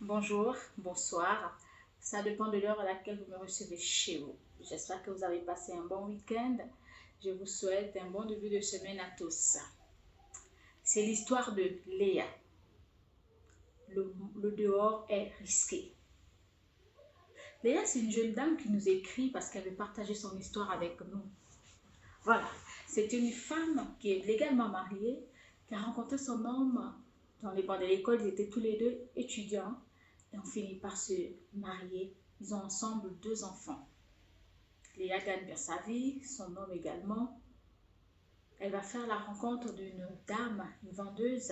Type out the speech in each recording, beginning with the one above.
Bonjour, bonsoir. Ça dépend de l'heure à laquelle vous me recevez chez vous. J'espère que vous avez passé un bon week-end. Je vous souhaite un bon début de semaine à tous. C'est l'histoire de Léa. Le dehors est risqué. Léa, c'est une jeune dame qui nous écrit parce qu'elle veut partager son histoire avec nous. Voilà, c'est une femme qui est légalement mariée, qui a rencontré son homme dans les bancs de l'école. Ils étaient tous les deux étudiants et ont fini par se marier. Ils ont ensemble 2 enfants. Léa gagne bien sa vie, son homme également. Elle va faire la rencontre d'une dame, une vendeuse,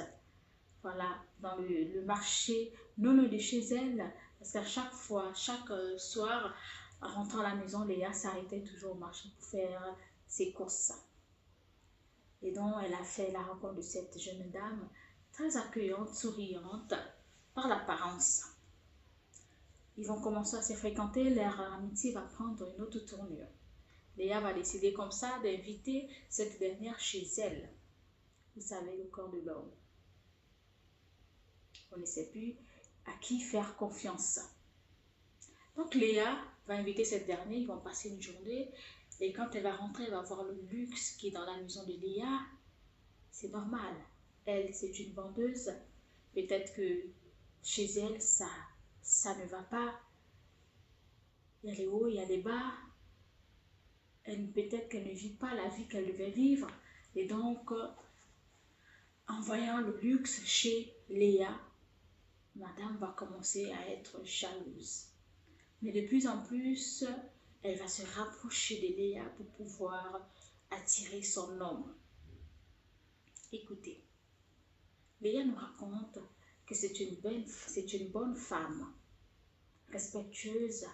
voilà, dans le marché non loin de chez elle, parce qu'à chaque fois, chaque soir, en rentrant à la maison, Léa s'arrêtait toujours au marché pour faire ses courses. Et donc, elle a fait la rencontre de cette jeune dame, très accueillante, souriante, par l'apparence. Ils vont commencer à se fréquenter, leur amitié va prendre une autre tournure. Léa va décider comme ça d'inviter cette dernière chez elle. Vous savez, le corps de l'homme. On ne sait plus à qui faire confiance. Donc Léa va inviter cette dernière, ils vont passer une journée. Et quand elle va rentrer, elle va voir le luxe qui est dans la maison de Léa. C'est normal. Elle, c'est une vendeuse. Peut-être que chez elle, ça ne va pas. Il y a les hauts, il y a les bas. Peut-être qu'elle ne vit pas la vie qu'elle devait vivre. Et donc, en voyant le luxe chez Léa, madame va commencer à être jalouse. Mais de plus en plus, elle va se rapprocher de Léa pour pouvoir attirer son homme. Écoutez, Léa nous raconte que c'est une bonne femme, respectueuse.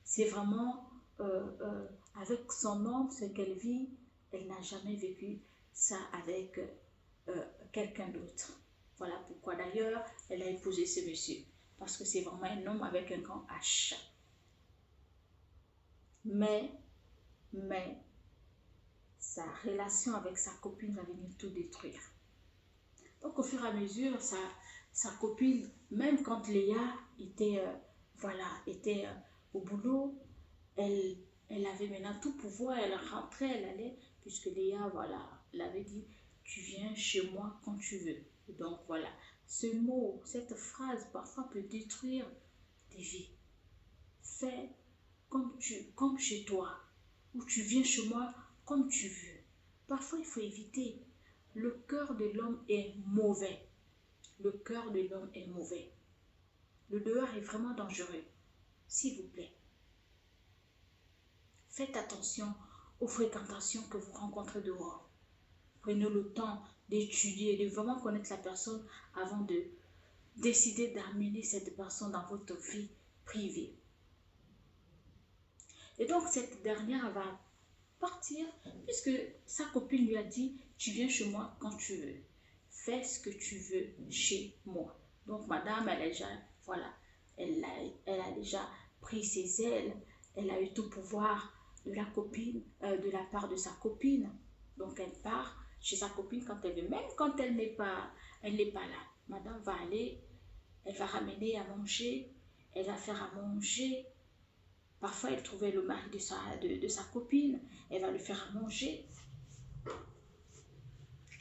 C'est vraiment avec son homme, ce qu'elle vit, elle n'a jamais vécu ça avec quelqu'un d'autre. Voilà pourquoi d'ailleurs elle a épousé ce monsieur. Parce que c'est vraiment un homme avec un grand H. Mais, sa relation avec sa copine va venir tout détruire. Donc au fur et à mesure, sa copine, même quand Léa était, était au boulot, elle avait maintenant tout pouvoir, elle rentrait, elle allait, puisque Léa, voilà, l'avait dit, tu viens chez moi quand tu veux. Et donc voilà, ce mot, cette phrase parfois peut détruire des vies. Fais comme chez toi, ou tu viens chez moi comme tu veux. Parfois, il faut éviter. Le cœur de l'homme est mauvais. Le cœur de l'homme est mauvais. Le dehors est vraiment dangereux. S'il vous plaît, faites attention aux fréquentations que vous rencontrez dehors. Prenez le temps d'étudier, de vraiment connaître la personne avant de décider d'amener cette personne dans votre vie privée. Et donc, cette dernière va partir puisque sa copine lui a dit, tu viens chez moi quand tu veux. Fais ce que tu veux chez moi. Donc, madame, elle a déjà, voilà, elle a déjà pris ses ailes. Elle a eu tout pouvoir de la copine, de la part de sa copine. Donc, elle part chez sa copine quand elle veut, même quand elle n'est pas là. Madame va aller, elle va ramener à manger, elle va faire à manger. Parfois, elle trouvait le mari de sa copine, elle va lui faire à manger.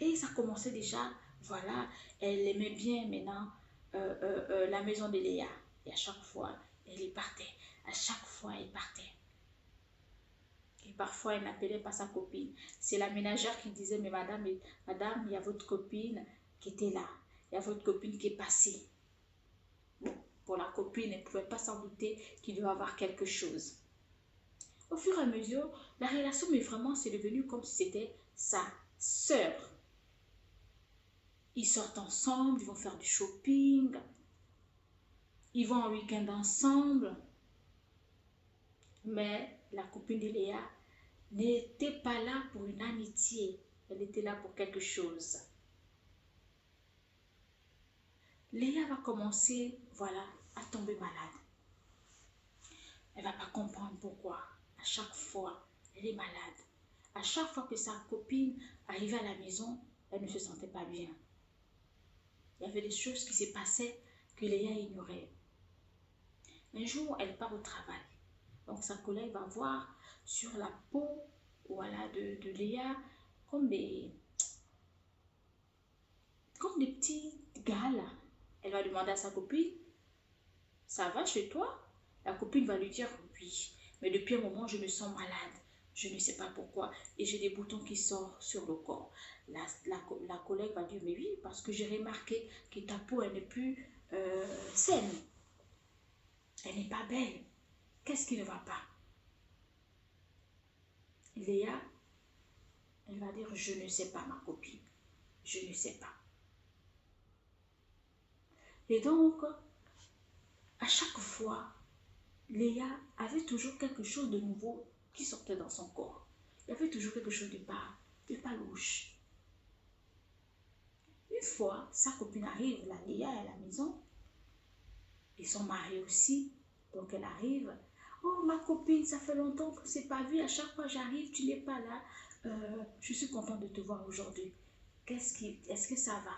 Et ça commençait déjà, voilà, elle aimait bien maintenant la maison de Léa. Et à chaque fois, elle y partait. À chaque fois, elle partait. Et parfois, elle n'appelait pas sa copine. C'est la ménagère qui disait, mais madame, il y a votre copine qui était là. Il y a votre copine qui est passée. Bon, pour la copine, elle ne pouvait pas s'en douter qu'il devait avoir quelque chose. Au fur et à mesure, la relation, mais vraiment, c'est devenu comme si c'était sa sœur. Ils sortent ensemble, ils vont faire du shopping, ils vont en week-end ensemble. Mais la copine de Léa n'était pas là pour une amitié, elle était là pour quelque chose. Léa va commencer, voilà, à tomber malade. Elle ne va pas comprendre pourquoi. À chaque fois, elle est malade. À chaque fois que sa copine arrivait à la maison, elle ne se sentait pas bien. Il y avait des choses qui se passaient que Léa ignorait. Un jour, elle part au travail. Donc, sa collègue va voir sur la peau voilà, de Léa comme des petits gales. Elle va demander à sa copine, ça va chez toi? La copine va lui dire, oui, mais depuis un moment, je me sens malade. Je ne sais pas pourquoi. Et j'ai des boutons qui sortent sur le corps. La collègue va dire, mais oui, parce que j'ai remarqué que ta peau, elle n'est plus saine. Elle n'est pas belle. Qu'est-ce qui ne va pas? Léa, elle va dire, je ne sais pas, ma copine. Je ne sais pas. Et donc, à chaque fois, Léa avait toujours quelque chose de nouveau qui sortait dans son corps. Il y avait toujours quelque chose de pas louche. Une fois, sa copine arrive, la Léa, à la maison, et son mari aussi. Donc elle arrive. Oh, ma copine, ça fait longtemps qu'on ne s'est pas vu. À chaque fois j'arrive, tu n'es pas là. Je suis contente de te voir aujourd'hui. Est-ce que ça va?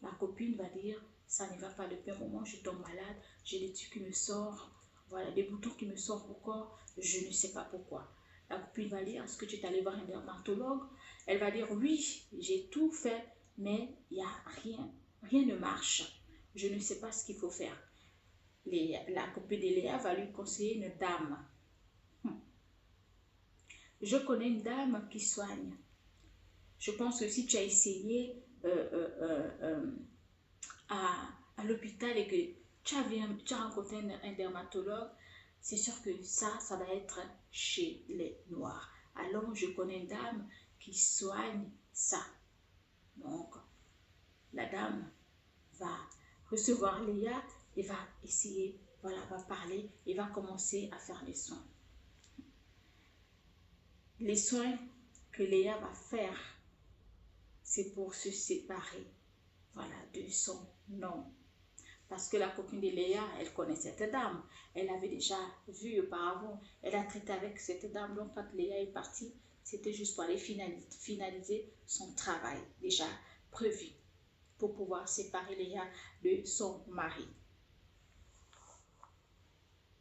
La copine va dire, ça ne va pas depuis un moment, je tombe malade, j'ai des trucs qui me sortent, voilà, des boutons qui me sortent au corps, je ne sais pas pourquoi. La copine va dire, est-ce que tu es allée voir un dermatologue? Elle va dire, oui, j'ai tout fait, mais il n'y a rien ne marche. Je ne sais pas ce qu'il faut faire. La copine de Léa va lui conseiller une dame. Je connais une dame qui soigne. Je pense que si tu as essayé à l'hôpital et que tu as rencontré un dermatologue, c'est sûr que ça va être chez les Noirs. Alors, je connais une dame qui soigne ça. Donc, la dame va recevoir Léa et va essayer, voilà, va parler et va commencer à faire les soins. Les soins que Léa va faire, c'est pour se séparer, voilà, de son homme. Parce que la copine de Léa, elle connaît cette dame. Elle avait déjà vu auparavant. Elle a traité avec cette dame. Donc, quand Léa est partie, c'était juste pour aller finaliser son travail déjà prévu pour pouvoir séparer Léa de son mari.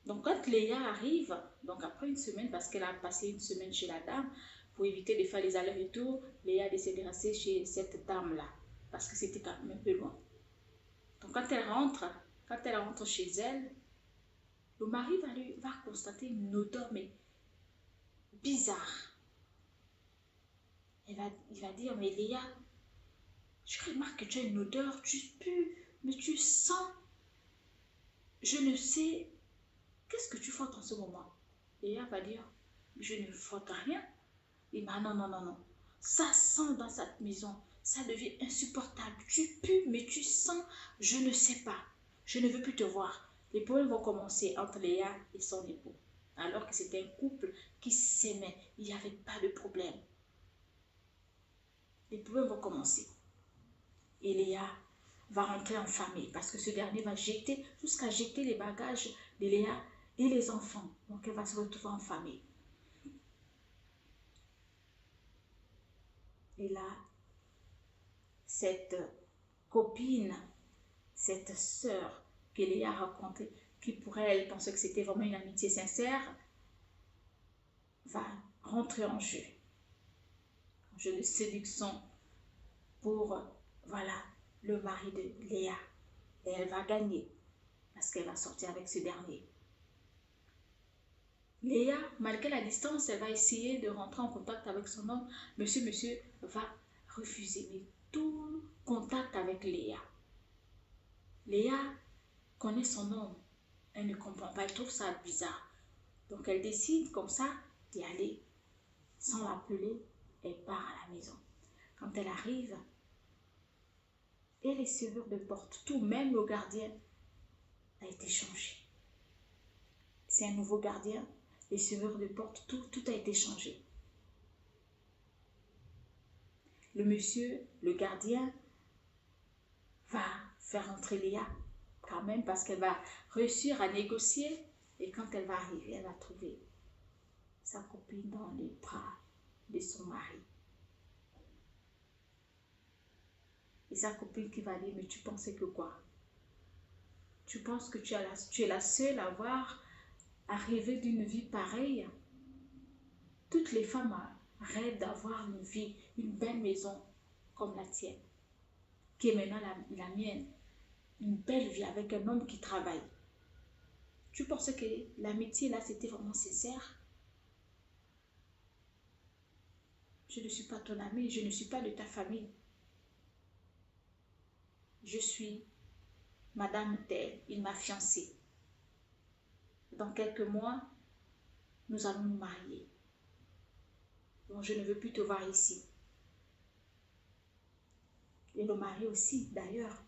Donc, quand Léa arrive, donc après une semaine, parce qu'elle a passé une semaine chez la dame, pour éviter de faire les allers-retours, Léa a décidé de rester chez cette dame-là, parce que c'était quand même un peu loin. Donc, quand elle rentre chez elle, le mari va constater une odeur, mais bizarre. Il va dire, mais Léa, je remarque que tu as une odeur, tu pues, mais tu sens, je ne sais, qu'est-ce que tu frottes en ce moment? Léa va dire, je ne frotte rien. Il m'a non, non, non, non. Ça sent dans cette maison, ça devient insupportable. Tu pues, mais tu sens, je ne sais pas. Je ne veux plus te voir. Les problèmes vont commencer entre Léa et son époux. Alors que c'était un couple qui s'aimait. Il n'y avait pas de problème. Les problèmes vont commencer. Et Léa va rentrer en famille parce que ce dernier va jusqu'à jeter les bagages de Léa et les enfants. Donc elle va se retrouver en famille. Et là, cette copine, cette sœur que Léa a rencontrée, qui pour elle pensait que c'était vraiment une amitié sincère, va rentrer en jeu de séduction pour, voilà, le mari de Léa. Et elle va gagner parce qu'elle va sortir avec ce dernier. Léa, malgré la distance, elle va essayer de rentrer en contact avec son homme. Monsieur va refuser mais tout contact avec Léa. Léa connaît son homme. Elle ne comprend pas, elle trouve ça bizarre. Donc elle décide comme ça d'y aller. Sans l'appeler, elle part à la maison. Quand elle arrive, et les serrures de porte, tout, même le gardien a été changé. C'est un nouveau gardien, les serrures de porte, tout a été changé. Le monsieur, le gardien, va faire entrer Léa quand même parce qu'elle va réussir à négocier et quand elle va arriver, elle va trouver sa copine dans les bras de son mari. Et sa copine qui va dire, mais tu pensais que quoi? Tu penses que tu es la seule à rêver d'une vie pareille? Toutes les femmes rêvent d'avoir une vie, une belle maison comme la tienne, qui est maintenant la mienne. Une belle vie avec un homme qui travaille. Tu penses que l'amitié là, c'était vraiment sincère? Je ne suis pas ton ami, je ne suis pas de ta famille. Je suis Madame Telle, il m'a fiancée. Dans quelques mois, nous allons nous marier. Donc je ne veux plus te voir ici. Et le mari aussi, d'ailleurs.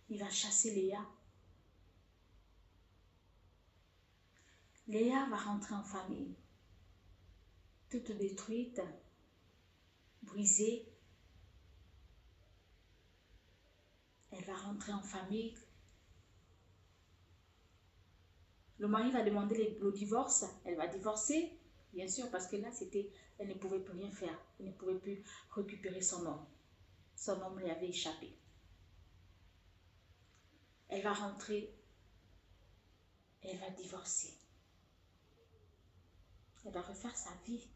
Il va chasser Léa. Léa va rentrer en famille, toute détruite, brisée. Elle va rentrer en famille. Le mari va demander le divorce. Elle va divorcer, bien sûr, parce que là, elle ne pouvait plus rien faire. Elle ne pouvait plus récupérer son homme. Son homme lui avait échappé. Elle va rentrer. Elle va divorcer. Elle va refaire sa vie.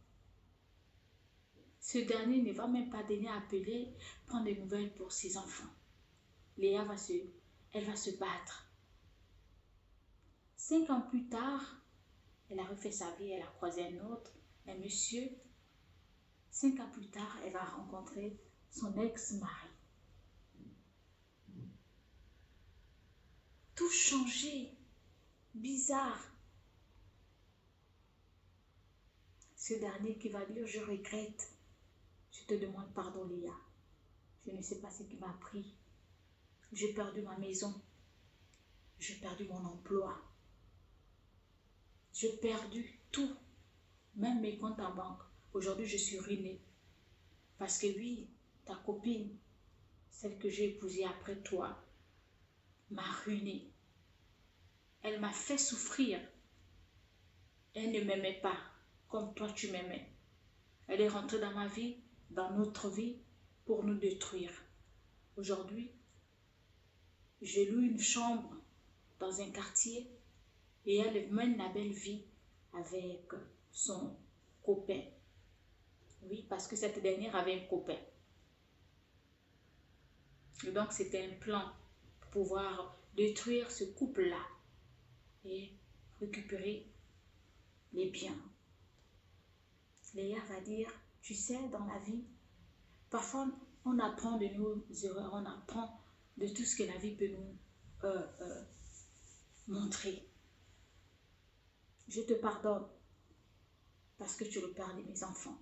Ce dernier ne va même pas daigner appeler, prendre des nouvelles pour ses enfants. Léa elle va se battre. 5 ans plus tard, elle a refait sa vie, elle a croisé un monsieur. 5 ans plus tard, elle va rencontrer son ex-mari. Tout changé, bizarre. Ce dernier qui va dire, je regrette. Je te demande pardon, Léa. Je ne sais pas ce qui m'a pris. J'ai perdu ma maison. J'ai perdu mon emploi. J'ai perdu tout. Même mes comptes en banque. Aujourd'hui, je suis ruinée. Parce que oui, ta copine, celle que j'ai épousée après toi, m'a ruinée. Elle m'a fait souffrir. Elle ne m'aimait pas comme toi tu m'aimais. Elle est rentrée dans ma vie, dans notre vie, pour nous détruire. Aujourd'hui, je loue une chambre dans un quartier et elle mène la belle vie avec son copain. Oui, parce que cette dernière avait un copain. Et donc, c'était un plan pour pouvoir détruire ce couple-là et récupérer les biens. Léa va dire, tu sais, dans la vie, parfois on apprend de nos erreurs, on apprend de tout ce que la vie peut nous montrer. Je te pardonne parce que tu es le père de mes enfants.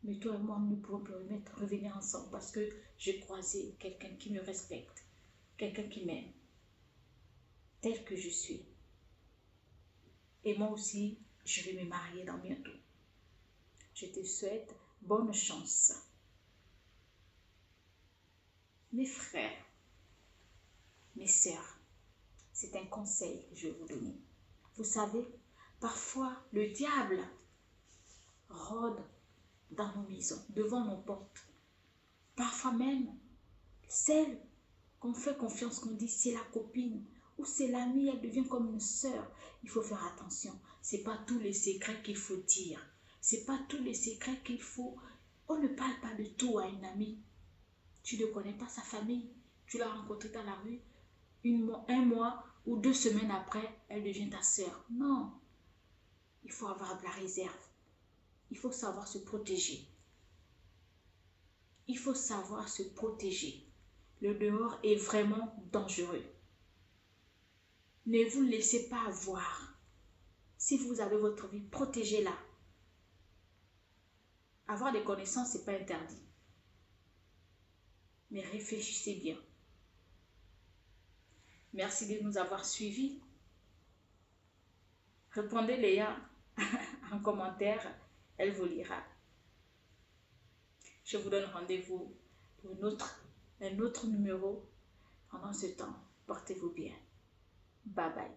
Mais toi et moi, nous ne pouvons plus revenir ensemble parce que j'ai croisé quelqu'un qui me respecte, quelqu'un qui m'aime, tel que je suis. Et moi aussi, je vais me marier dans bientôt. Je te souhaite bonne chance. Mes frères, mes sœurs, c'est un conseil que je vais vous donner. Vous savez, parfois, le diable rôde dans nos maisons, devant nos portes. Parfois même, celle qu'on fait confiance, qu'on dit c'est la copine ou c'est l'amie, elle devient comme une sœur. Il faut faire attention. Ce n'est pas tous les secrets qu'il faut dire. Ce n'est pas tous les secrets qu'il faut... On ne parle pas de tout à une amie. Tu ne connais pas sa famille. Tu l'as rencontrée dans la rue. Un mois ou 2 semaines après, elle devient ta sœur. Non. Il faut avoir de la réserve. Il faut savoir se protéger. Il faut savoir se protéger. Le dehors est vraiment dangereux. Ne vous laissez pas avoir. Si vous avez votre vie, protégez-la. Avoir des connaissances, ce n'est pas interdit. Mais réfléchissez bien. Merci de nous avoir suivis. Répondez Léa en commentaire, elle vous lira. Je vous donne rendez-vous pour un autre numéro. Pendant ce temps, portez-vous bien. Bye bye.